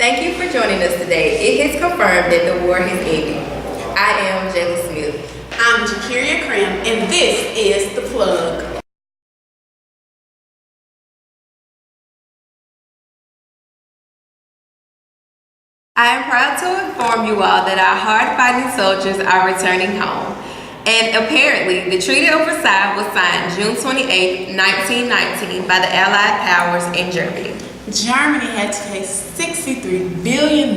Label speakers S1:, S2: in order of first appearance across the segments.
S1: Thank you for joining us today. It is confirmed that the war has ended. I am Jayla Smith.
S2: I'm Jakiria Cram, and this is The Plug.
S1: I am proud to inform you all that our hard-fighting soldiers are returning home. And apparently, the Treaty of Versailles was signed June 28, 1919 by the Allied powers in Germany.
S2: Germany had to pay $63 billion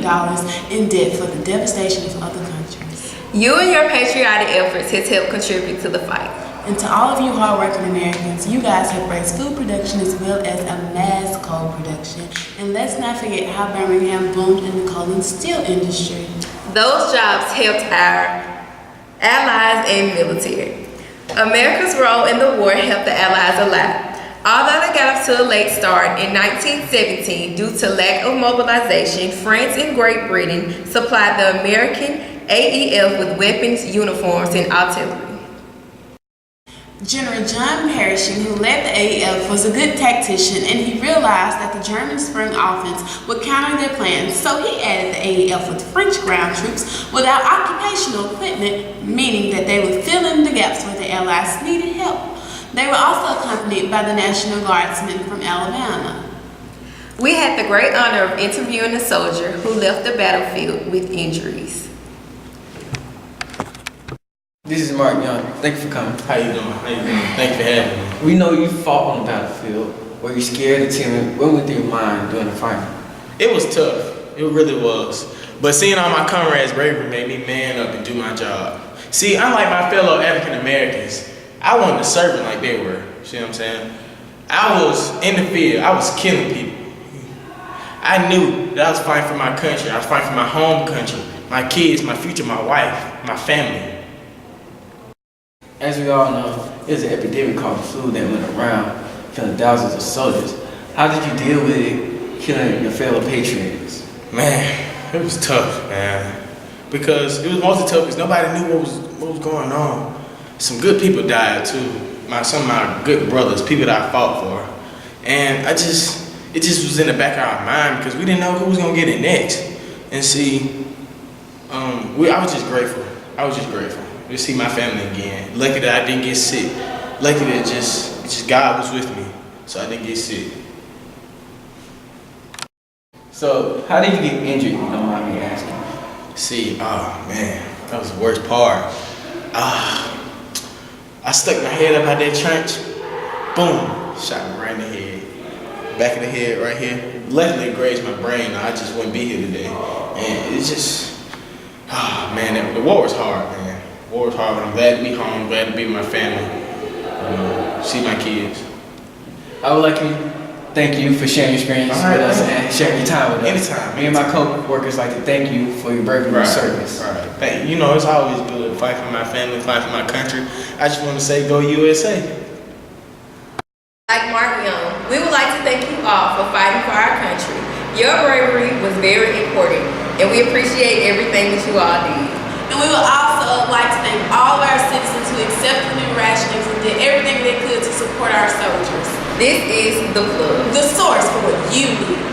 S2: in debt for the devastation of other countries.
S1: You and your patriotic efforts has helped contribute to the fight.
S2: And to all of you hardworking Americans, you guys have raised food production as well as a mass coal production. And let's not forget how Birmingham boomed in the coal and steel industry.
S1: Those jobs helped our allies and military. America's role in the war helped the allies a lot. Although they got off to a late start in 1917 due to lack of mobilization, France and Great Britain supplied the American AEF with weapons, uniforms, and artillery.
S2: General John Pershing, who led the AEF, was a good tactician, and he realized that the German spring offense would counter their plans, so he added the AEF with French ground troops without occupational equipment, meaning that they would fill in the gaps where the Allies needed help. They were also accompanied by the National Guardsmen from Alabama.
S1: We had the great honor of interviewing a soldier who left the battlefield with injuries.
S3: This is Mark Young. Thank you for coming.
S4: How you doing? Thank you for having me.
S3: We know you fought on the battlefield. Were you scared or timid? What went through your mind during the fight?
S4: It was tough. It really was. But seeing all my comrades' bravery made me man up and do my job. See, unlike my fellow African Americans, I wasn't serving like they were. See what I'm saying? I was in the field. I was killing people. I knew that I was fighting for my country. I was fighting for my home country, my kids, my future, my wife, my family.
S3: As we all know, there's an epidemic called the flu that went around, killing thousands of soldiers. How did you deal with it, killing your fellow patriots?
S4: Man, it was tough, man. Because it was mostly tough because nobody knew what was going on. Some good people died too. Some of my good brothers, people that I fought for. And it just was in the back of our mind because we didn't know who was gonna get it next. And see, I was just grateful. I was just grateful to see my family again. Lucky that I didn't get sick. Lucky that just God was with me, so I didn't get sick.
S3: So, how did you get injured, if you don't mind me asking?
S4: See, oh man, that was the worst part. I stuck my head up out that trench, boom, shot me right in the head. Back of the head right here. Luckily it grazed my brain, I just wouldn't be here today. And it's just, man, the war was hard, man. The war was hard, but I'm glad to be home, glad to be with my family, see my kids.
S3: I would like to thank you for sharing your experience with us and sharing your time with us.
S4: Anytime.
S3: Me and my co-workers like to thank you for your bravery and service.
S4: Right. Thank you. You know, it's always good to fight for my family, fight for my country. I just want to say, go USA.
S1: Like Mark Young, we would like to thank you all for fighting for our country. Your bravery was very important, and we appreciate everything that you all did.
S2: And we would also like to thank all of our citizens who accepted new rationings and did everything they could to support our soldiers.
S1: This is The Plug.
S2: The source for what you need.